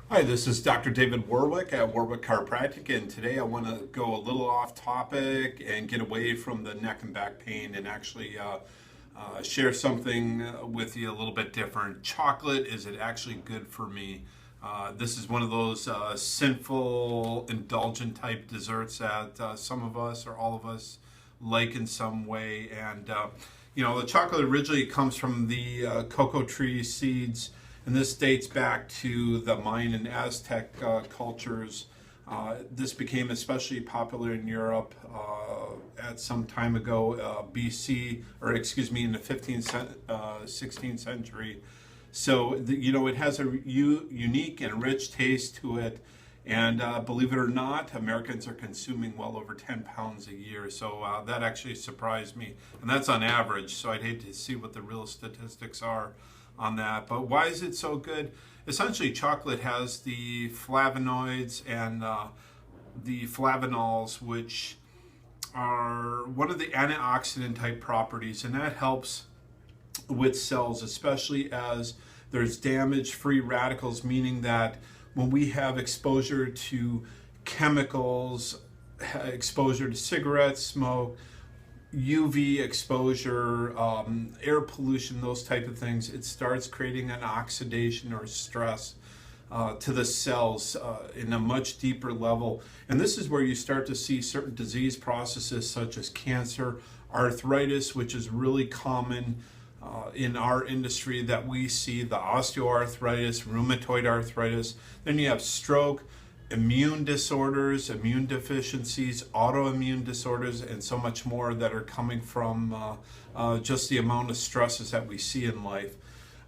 Hi, this is Dr. David Warwick at Warwick Chiropractic, and today I want to go a little off topic and get away from the neck and back pain and actually share something with you a little bit different. Chocolate, is it actually good for me? This is one of those sinful, indulgent type desserts that some of us or all of us like in some way. And, the chocolate originally comes from the cocoa tree seeds, and this dates back to the Mayan and Aztec cultures. This became especially popular in Europe at some time ago, B.C., or excuse me, in the 16th century. So, it has a unique and rich taste to it. And believe it or not, Americans are consuming well over 10 pounds a year. So that actually surprised me. And that's on average. So I'd hate to see what the real statistics are on that. But why is it so good? Essentially, chocolate has the flavonoids and the flavanols, which are one of the antioxidant type properties. And that helps with cells, especially as there's damage-free radicals, meaning that when we have exposure to chemicals, exposure to cigarette smoke, UV exposure, air pollution, those type of things, it starts creating an oxidation or stress to the cells in a much deeper level. And this is where you start to see certain disease processes such as cancer, arthritis, which is really common in our industry that we see, the osteoarthritis, rheumatoid arthritis. Then you have stroke, immune disorders, immune deficiencies, autoimmune disorders, and so much more that are coming from just the amount of stresses that we see in life.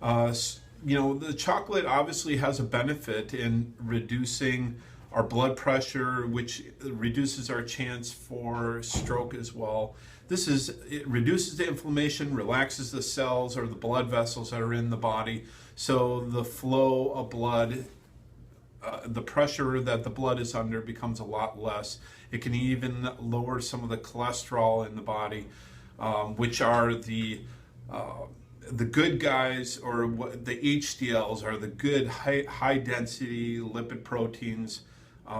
The chocolate obviously has a benefit in reducing our blood pressure, which reduces our chance for stroke as well. It reduces the inflammation, relaxes the cells or the blood vessels that are in the body, so the flow of blood, the pressure that the blood is under becomes a lot less. It can even lower some of the cholesterol in the body, which are the good guys, or what the HDLs are, the good high density lipid proteins.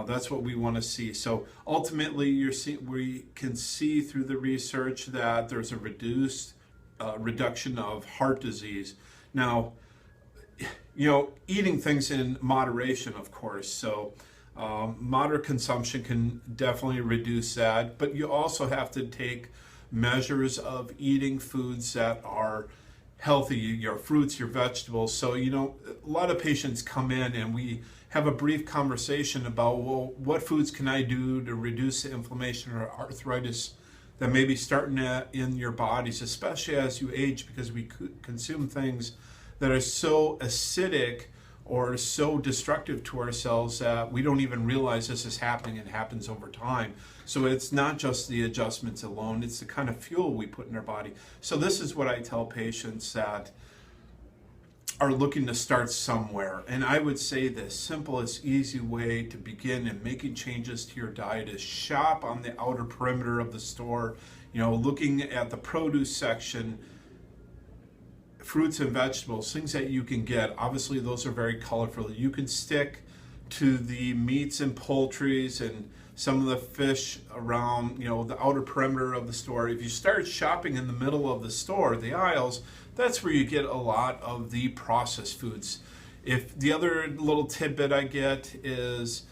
That's what we want to see. So ultimately, we can see through the research that there's a reduction of heart disease. Now, eating things in moderation, of course. So moderate consumption can definitely reduce that. But you also have to take measures of eating foods that are healthy, your fruits, your vegetables. So, a lot of patients come in and we have a brief conversation about, well, what foods can I do to reduce the inflammation or arthritis that may be starting in your bodies, especially as you age, because we consume things that are so acidic or so destructive to our cells that we don't even realize this is happening. It happens over time. So it's not just the adjustments alone, it's the kind of fuel we put in our body. So this is what I tell patients that are looking to start somewhere. And I would say the simplest, easy way to begin in making changes to your diet is shop on the outer perimeter of the store, looking at the produce section, fruits and vegetables, things that you can get. Obviously, those are very colorful. You can stick to the meats and poultries and some of the fish around, the outer perimeter of the store. If you start shopping in the middle of the store, the aisles, that's where you get a lot of the processed foods. If the other little tidbit I get is,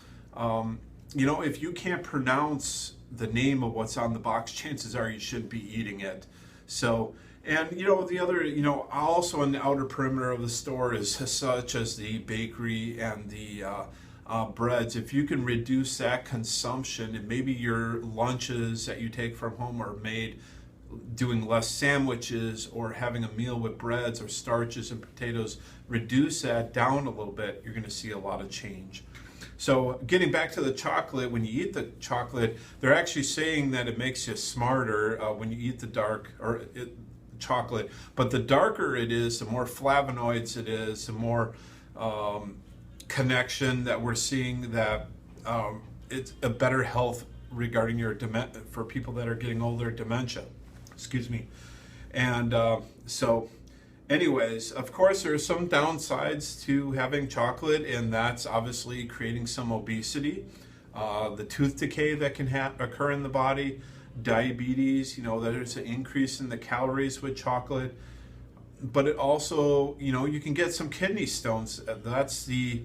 if you can't pronounce the name of what's on the box, chances are you shouldn't be eating it. So, and the other, also on the outer perimeter of the store is such as the bakery and the breads. If you can reduce that consumption, and maybe your lunches that you take from home are made doing less sandwiches or having a meal with breads or starches and potatoes, reduce that down a little bit, you're going to see a lot of change. So getting back to the chocolate, when you eat the chocolate, they're actually saying that it makes you smarter when you eat the dark chocolate. But the darker it is, the more flavonoids it is, the more connection that we're seeing that it's a better health regarding your for people that are getting older, dementia. Excuse me. And so Anyways, of course, there are some downsides to having chocolate, and that's obviously creating some obesity, the tooth decay that can occur in the body, diabetes. There's an increase in the calories with chocolate, but it also, you can get some kidney stones. That's the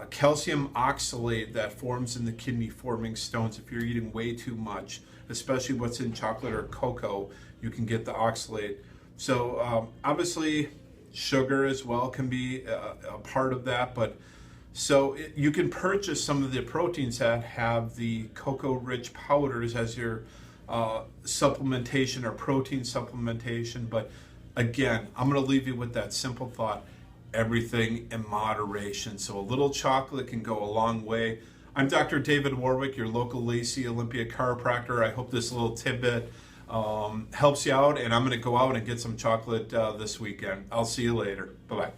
calcium oxalate that forms in the kidney, forming stones if you're eating way too much, especially what's in chocolate or cocoa. You can get the oxalate. So obviously sugar as well can be a part of that, but you can purchase some of the proteins that have the cocoa rich powders as your supplementation or protein supplementation. But again, I'm going to leave you with that simple thought: everything in moderation. So a little chocolate can go a long way. I'm Dr. David Warwick, your local Lacey Olympia chiropractor. I hope this little tidbit helps you out, and I'm going to go out and get some chocolate this weekend. I'll see you later. Bye-bye.